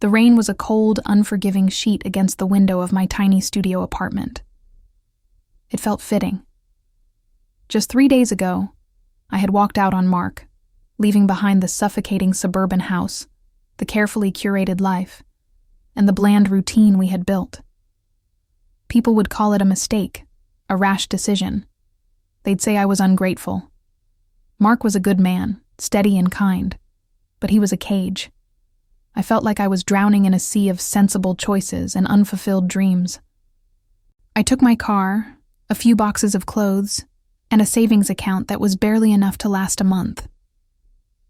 The rain was a cold, unforgiving sheet against the window of my tiny studio apartment. It felt fitting. Just 3 days ago, I had walked out on Mark, leaving behind the suffocating suburban house, the carefully curated life, and the bland routine we had built. People would call it a mistake, a rash decision. They'd say I was ungrateful. Mark was a good man, steady and kind, but he was a cage. I felt like I was drowning in a sea of sensible choices and unfulfilled dreams. I took my car, a few boxes of clothes, and a savings account that was barely enough to last a month.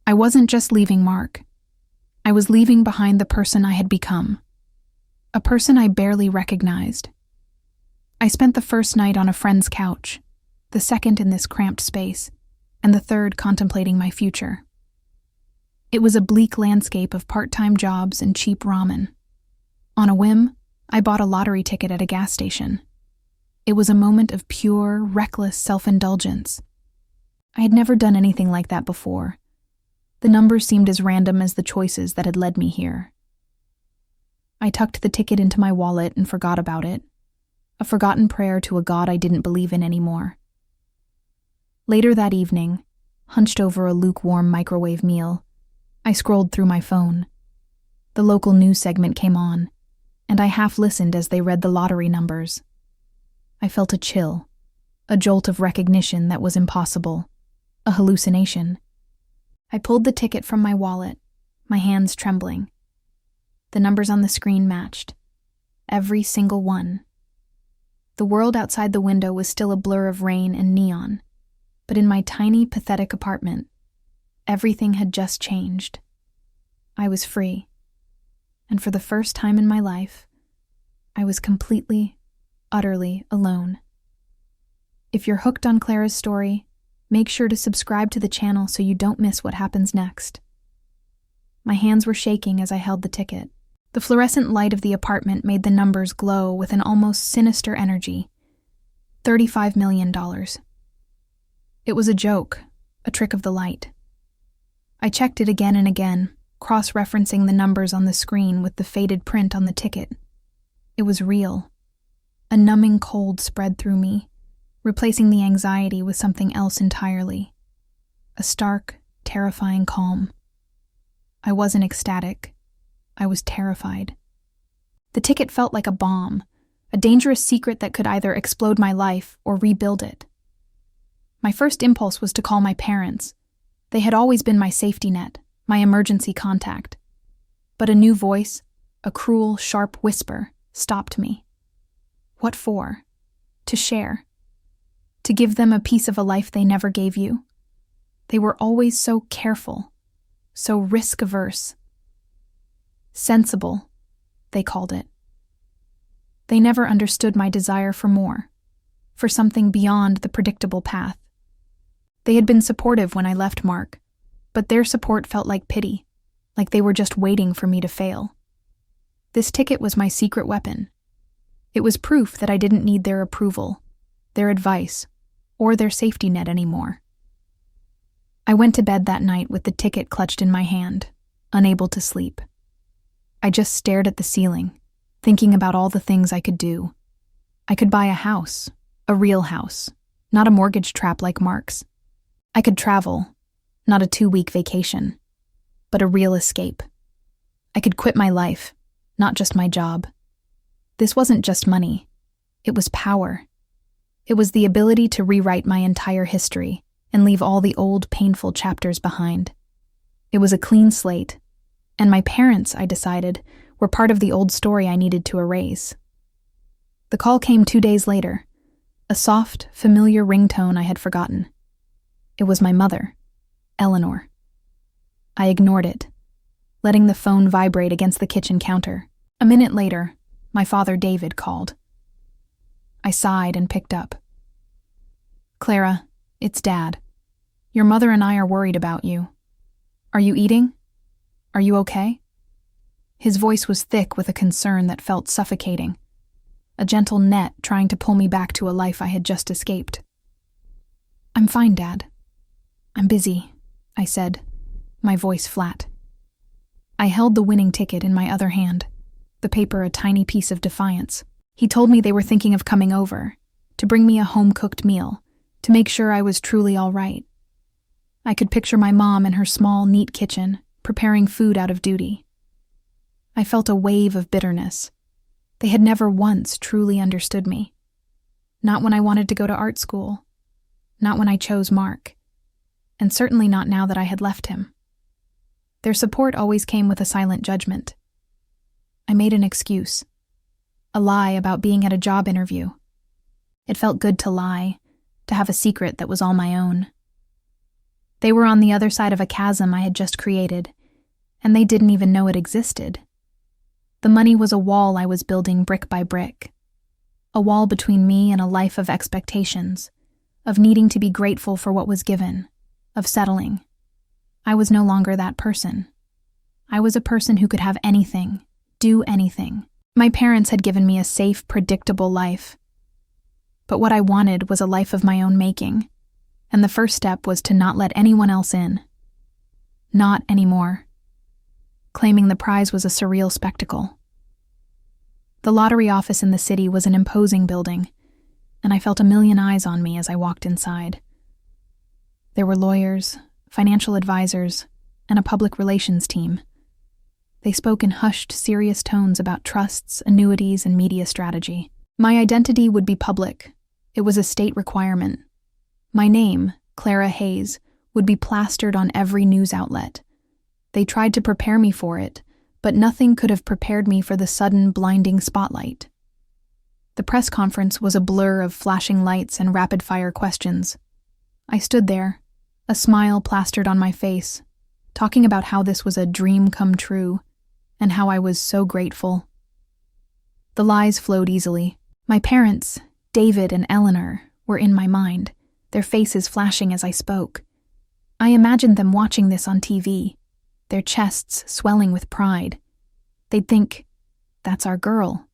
I wasn't just leaving Mark. I was leaving behind the person I had become, a person I barely recognized. I spent the first night on a friend's couch, the second in this cramped space, and the third contemplating my future. It was a bleak landscape of part-time jobs and cheap ramen. On a whim, I bought a lottery ticket at a gas station. It was a moment of pure, reckless self-indulgence. I had never done anything like that before. The numbers seemed as random as the choices that had led me here. I tucked the ticket into my wallet and forgot about it, a forgotten prayer to a God I didn't believe in anymore. Later that evening, hunched over a lukewarm microwave meal, I scrolled through my phone. The local news segment came on, and I half listened as they read the lottery numbers. I felt a chill, a jolt of recognition that was impossible, a hallucination. I pulled the ticket from my wallet, my hands trembling. The numbers on the screen matched. Every single one. The world outside the window was still a blur of rain and neon, but in my tiny, pathetic apartment, everything had just changed. I was free, and for the first time in my life, I was completely, utterly alone. If you're hooked on Clara's story, make sure to subscribe to the channel so you don't miss what happens next. My hands were shaking as I held the ticket. The fluorescent light of the apartment made the numbers glow with an almost sinister energy. $35 million. It was a joke, a trick of the light. I checked it again and again, cross-referencing the numbers on the screen with the faded print on the ticket. It was real. A numbing cold spread through me, replacing the anxiety with something else entirely. A stark, terrifying calm. I wasn't ecstatic. I was terrified. The ticket felt like a bomb, a dangerous secret that could either explode my life or rebuild it. My first impulse was to call my parents. They had always been my safety net, my emergency contact. But a new voice, a cruel, sharp whisper, stopped me. What for? To share. To give them a piece of a life they never gave you. They were always so careful, so risk-averse. Sensible, they called it. They never understood my desire for more, for something beyond the predictable path. They had been supportive when I left Mark, but their support felt like pity, like they were just waiting for me to fail. This ticket was my secret weapon. It was proof that I didn't need their approval, their advice, or their safety net anymore. I went to bed that night with the ticket clutched in my hand, unable to sleep. I just stared at the ceiling, thinking about all the things I could do. I could buy a house, a real house, not a mortgage trap like Mark's. I could travel, not a 2-week vacation, but a real escape. I could quit my life, not just my job. This wasn't just money. It was power. It was the ability to rewrite my entire history and leave all the old, painful chapters behind. It was a clean slate, and my parents, I decided, were part of the old story I needed to erase. The call came 2 days later, a soft, familiar ringtone I had forgotten. It was my mother, Eleanor. I ignored it, letting the phone vibrate against the kitchen counter. A minute later, my father David called. I sighed and picked up. Clara, it's Dad. Your mother and I are worried about you. Are you eating? Are you okay? His voice was thick with a concern that felt suffocating, a gentle net trying to pull me back to a life I had just escaped. I'm fine, Dad. I'm busy, I said, my voice flat. I held the winning ticket in my other hand, the paper a tiny piece of defiance. He told me they were thinking of coming over, to bring me a home-cooked meal, to make sure I was truly all right. I could picture my mom in her small, neat kitchen, preparing food out of duty. I felt a wave of bitterness. They had never once truly understood me. Not when I wanted to go to art school. Not when I chose Mark. And certainly not now that I had left him. Their support always came with a silent judgment. I made an excuse. A lie about being at a job interview. It felt good to lie, to have a secret that was all my own. They were on the other side of a chasm I had just created, and they didn't even know it existed. The money was a wall I was building brick by brick. A wall between me and a life of expectations, of needing to be grateful for what was given, of settling. I was no longer that person. I was a person who could have anything, do anything. My parents had given me a safe, predictable life. But what I wanted was a life of my own making, and the first step was to not let anyone else in. Not anymore. Claiming the prize was a surreal spectacle. The lottery office in the city was an imposing building, and I felt a million eyes on me as I walked inside. There were lawyers, financial advisors, and a public relations team. They spoke in hushed, serious tones about trusts, annuities, and media strategy. My identity would be public. It was a state requirement. My name, Clara Hayes, would be plastered on every news outlet. They tried to prepare me for it, but nothing could have prepared me for the sudden, blinding spotlight. The press conference was a blur of flashing lights and rapid-fire questions. I stood there, a smile plastered on my face, talking about how this was a dream come true, and how I was so grateful. The lies flowed easily. My parents, David and Eleanor, were in my mind, their faces flashing as I spoke. I imagined them watching this on TV, their chests swelling with pride. They'd think, "That's our girl."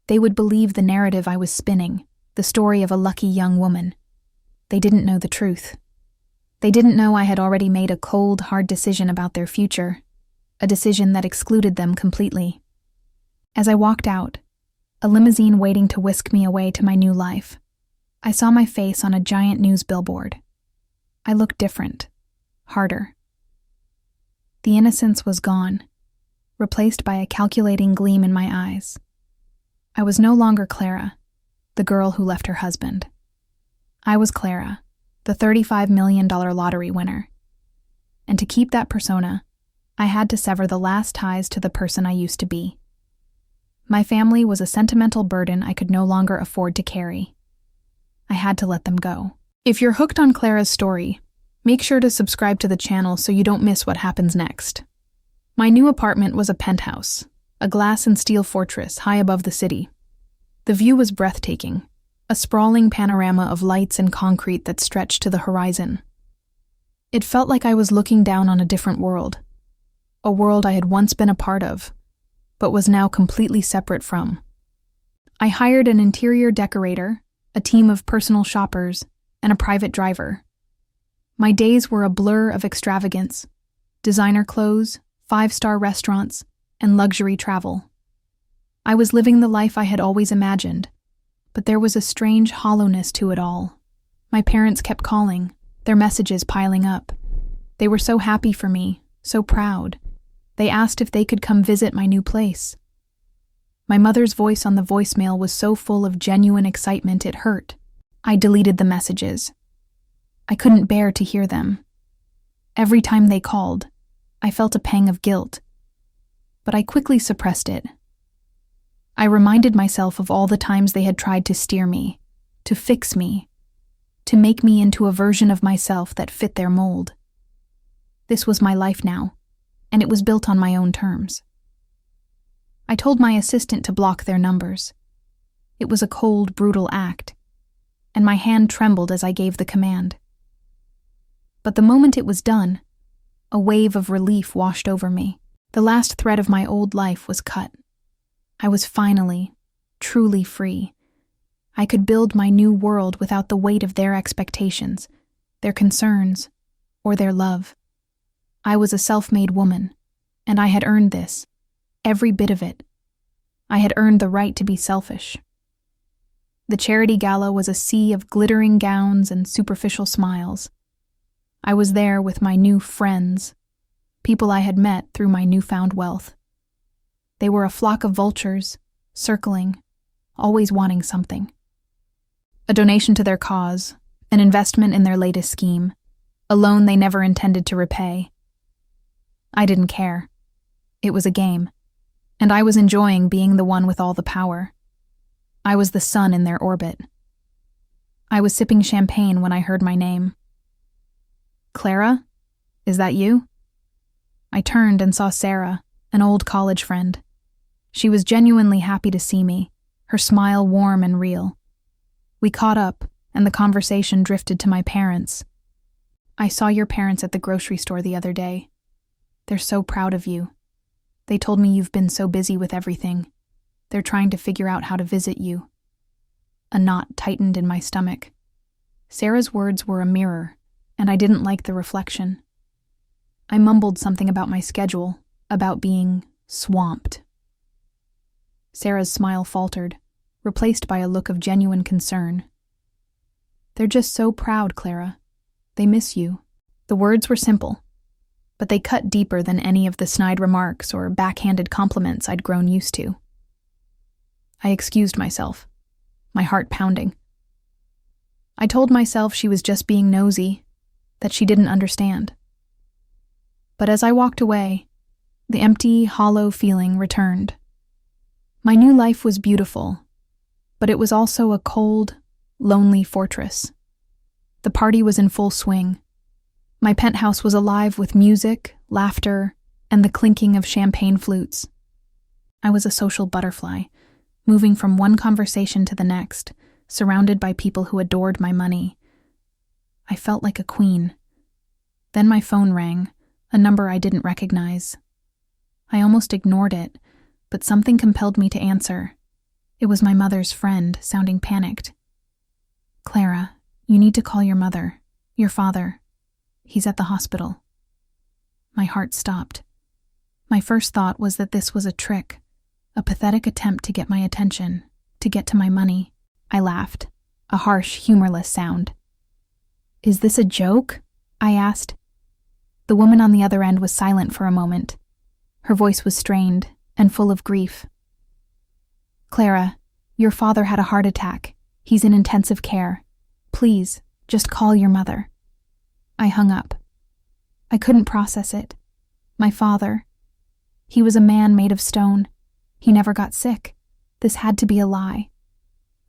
They would believe the narrative I was spinning, the story of a lucky young woman. They didn't know the truth. They didn't know I had already made a cold, hard decision about their future, a decision that excluded them completely. As I walked out, a limousine waiting to whisk me away to my new life, I saw my face on a giant news billboard. I looked different, harder. The innocence was gone, replaced by a calculating gleam in my eyes. I was no longer Clara, the girl who left her husband. I was Clara, the $35 million lottery winner. And to keep that persona, I had to sever the last ties to the person I used to be. My family was a sentimental burden I could no longer afford to carry. I had to let them go. If you're hooked on Clara's story, make sure to subscribe to the channel so you don't miss what happens next. My new apartment was a penthouse, a glass and steel fortress high above the city. The view was breathtaking, a sprawling panorama of lights and concrete that stretched to the horizon. It felt like I was looking down on a different world, a world I had once been a part of, but was now completely separate from. I hired an interior decorator, a team of personal shoppers, and a private driver. My days were a blur of extravagance, designer clothes, 5-star restaurants, and luxury travel. I was living the life I had always imagined, but there was a strange hollowness to it all. My parents kept calling, their messages piling up. They were so happy for me, so proud. They asked if they could come visit my new place. My mother's voice on the voicemail was so full of genuine excitement it hurt. I deleted the messages. I couldn't bear to hear them. Every time they called, I felt a pang of guilt, but I quickly suppressed it. I reminded myself of all the times they had tried to steer me, to fix me, to make me into a version of myself that fit their mold. This was my life now, and it was built on my own terms. I told my assistant to block their numbers. It was a cold, brutal act, and my hand trembled as I gave the command. But the moment it was done, a wave of relief washed over me. The last thread of my old life was cut. I was finally, truly free. I could build my new world without the weight of their expectations, their concerns, or their love. I was a self-made woman, And I had earned this, every bit of it. I had earned the right to be selfish. The charity gala was a sea of glittering gowns and superficial smiles. I was there with my new friends, people I had met through my newfound wealth. They were a flock of vultures, circling, always wanting something. A donation to their cause, an investment in their latest scheme, a loan they never intended to repay. I didn't care. It was a game, and I was enjoying being the one with all the power. I was the sun in their orbit. I was sipping champagne when I heard my name. Clara? Is that you? I turned and saw Sarah, an old college friend. She was genuinely happy to see me, her smile warm and real. We caught up, and the conversation drifted to my parents. I saw your parents at the grocery store the other day. They're so proud of you. They told me you've been so busy with everything. They're trying to figure out how to visit you. A knot tightened in my stomach. Sarah's words were a mirror, and I didn't like the reflection. I mumbled something about my schedule, about being swamped. Sarah's smile faltered, replaced by a look of genuine concern. They're just so proud, Clara. They miss you. The words were simple, but they cut deeper than any of the snide remarks or backhanded compliments I'd grown used to. I excused myself, my heart pounding. I told myself she was just being nosy, that she didn't understand. But as I walked away, the empty, hollow feeling returned. My new life was beautiful, but it was also a cold, lonely fortress. The party was in full swing. My penthouse was alive with music, laughter, and the clinking of champagne flutes. I was a social butterfly, moving from one conversation to the next, surrounded by people who adored my money. I felt like a queen. Then my phone rang, a number I didn't recognize. I almost ignored it, but something compelled me to answer. It was my mother's friend, sounding panicked. Clara, you need to call your mother, your father. He's at the hospital. My heart stopped. My first thought was that this was a trick, a pathetic attempt to get my attention, to get to my money. I laughed, a harsh, humorless sound. Is this a joke? I asked. The woman on the other end was silent for a moment. Her voice was strained and full of grief. Clara, your father had a heart attack. He's in intensive care. Please, just call your mother. I hung up. I couldn't process it. My father. He was a man made of stone. He never got sick. This had to be a lie.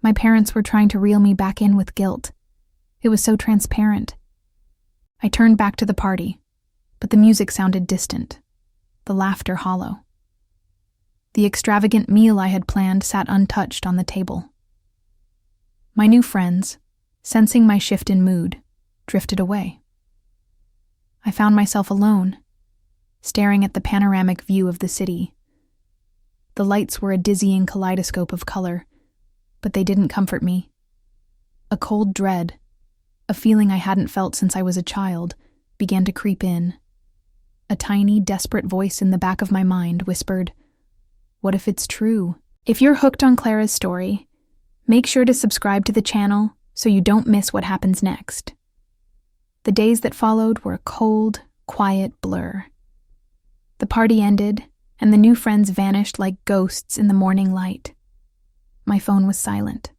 My parents were trying to reel me back in with guilt. It was so transparent. I turned back to the party, but the music sounded distant, the laughter hollow. The extravagant meal I had planned sat untouched on the table. My new friends, sensing my shift in mood, drifted away. I found myself alone, staring at the panoramic view of the city. The lights were a dizzying kaleidoscope of color, but they didn't comfort me. A cold dread, a feeling I hadn't felt since I was a child, began to creep in. A tiny, desperate voice in the back of my mind whispered, "What if it's true?" If you're hooked on Clara's story, make sure to subscribe to the channel so you don't miss what happens next. The days that followed were a cold, quiet blur. The party ended, and the new friends vanished like ghosts in the morning light. My phone was silent.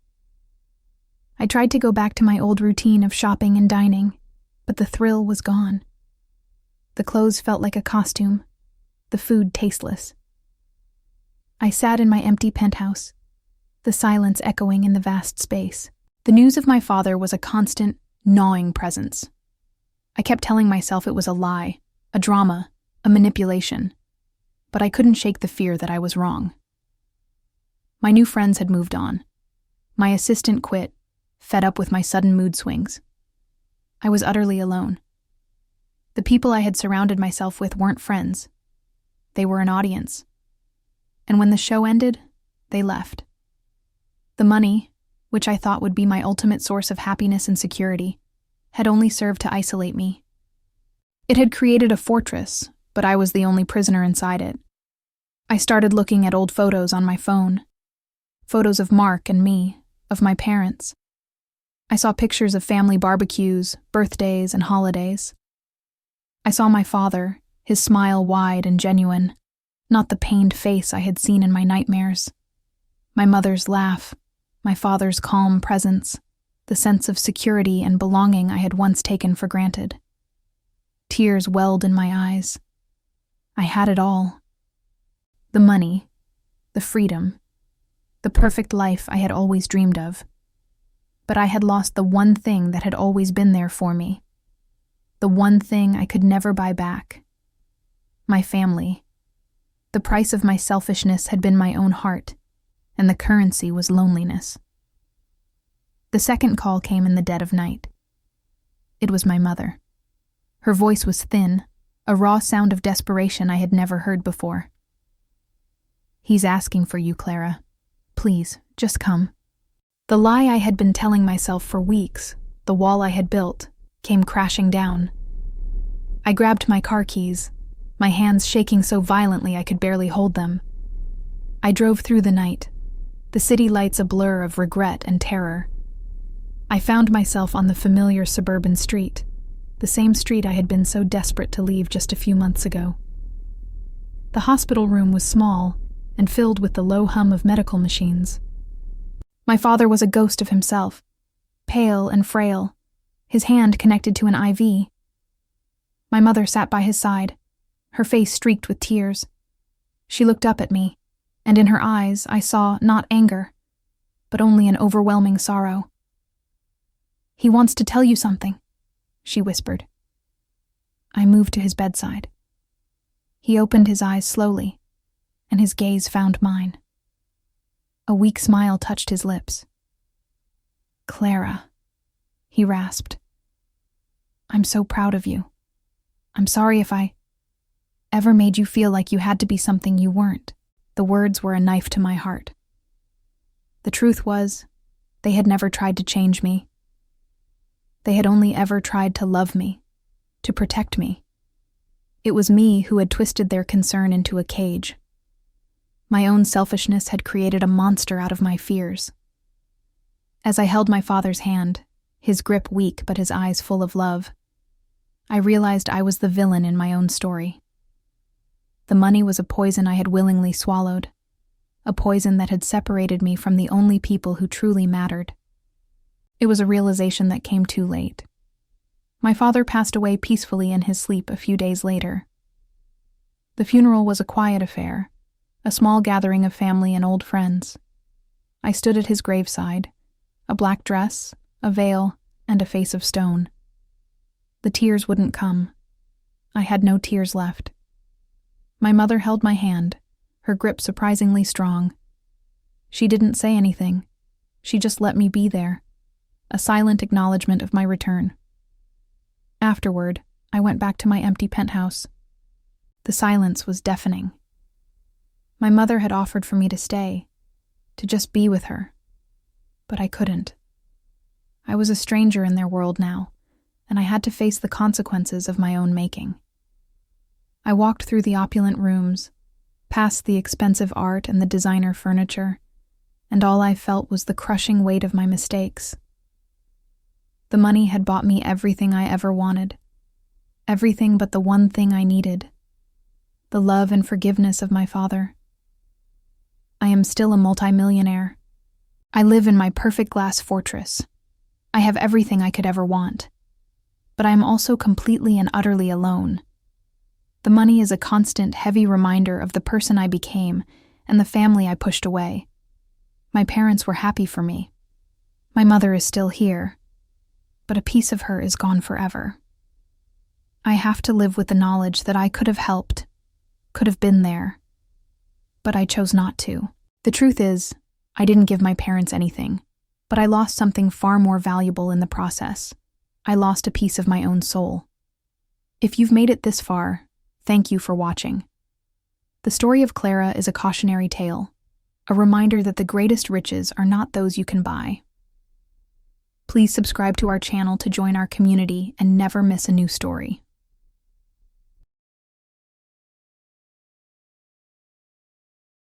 I tried to go back to my old routine of shopping and dining, but the thrill was gone. The clothes felt like a costume, the food tasteless. I sat in my empty penthouse, the silence echoing in the vast space. The news of my father was a constant, gnawing presence. I kept telling myself it was a lie, a drama, a manipulation, but I couldn't shake the fear that I was wrong. My new friends had moved on. My assistant quit, fed up with my sudden mood swings. I was utterly alone. The people I had surrounded myself with weren't friends. They were an audience. And when the show ended, they left. The money, which I thought would be my ultimate source of happiness and security, had only served to isolate me. It had created a fortress, but I was the only prisoner inside it. I started looking at old photos on my phone. Photos of Mark and me, of my parents. I saw pictures of family barbecues, birthdays, and holidays. I saw my father, his smile wide and genuine, not the pained face I had seen in my nightmares. My mother's laugh, my father's calm presence, the sense of security and belonging I had once taken for granted. Tears welled in my eyes. I had it all. The money, the freedom, the perfect life I had always dreamed of. But I had lost the one thing that had always been there for me. The one thing I could never buy back. My family. The price of my selfishness had been my own heart, and the currency was loneliness. The second call came in the dead of night. It was my mother. Her voice was thin, a raw sound of desperation I had never heard before. "He's asking for you, Clara. Please, just come." The lie I had been telling myself for weeks, the wall I had built, came crashing down. I grabbed my car keys, my hands shaking so violently I could barely hold them. I drove through the night, the city lights a blur of regret and terror. I found myself on the familiar suburban street, the same street I had been so desperate to leave just a few months ago. The hospital room was small and filled with the low hum of medical machines. My father was a ghost of himself, pale and frail, his hand connected to an IV. My mother sat by his side, her face streaked with tears. She looked up at me, and in her eyes I saw not anger, but only an overwhelming sorrow. "He wants to tell you something," she whispered. I moved to his bedside. He opened his eyes slowly, and his gaze found mine. A weak smile touched his lips. "Clara," he rasped. "I'm so proud of you. I'm sorry if I ever made you feel like you had to be something you weren't." The words were a knife to my heart. The truth was, they had never tried to change me. They had only ever tried to love me, to protect me. It was me who had twisted their concern into a cage. My own selfishness had created a monster out of my fears. As I held my father's hand, his grip weak but his eyes full of love, I realized I was the villain in my own story. The money was a poison I had willingly swallowed, a poison that had separated me from the only people who truly mattered. It was a realization that came too late. My father passed away peacefully in his sleep a few days later. The funeral was a quiet affair, a small gathering of family and old friends. I stood at his graveside, a black dress, a veil, and a face of stone. The tears wouldn't come. I had no tears left. My mother held my hand, her grip surprisingly strong. She didn't say anything. She just let me be there, a silent acknowledgement of my return. Afterward, I went back to my empty penthouse. The silence was deafening. My mother had offered for me to stay, to just be with her. But I couldn't. I was a stranger in their world now, and I had to face the consequences of my own making. I walked through the opulent rooms, past the expensive art and the designer furniture, and all I felt was the crushing weight of my mistakes. The money had bought me everything I ever wanted, everything but the one thing I needed, the love and forgiveness of my father. I am still a multimillionaire. I live in my perfect glass fortress. I have everything I could ever want. But I am also completely and utterly alone. The money is a constant, heavy reminder of the person I became and the family I pushed away. My parents were happy for me. My mother is still here, but a piece of her is gone forever. I have to live with the knowledge that I could have helped, could have been there, but I chose not to. The truth is, I didn't give my parents anything, but I lost something far more valuable in the process. I lost a piece of my own soul. If you've made it this far, thank you for watching. The story of Clara is a cautionary tale, a reminder that the greatest riches are not those you can buy. Please subscribe to our channel to join our community and never miss a new story.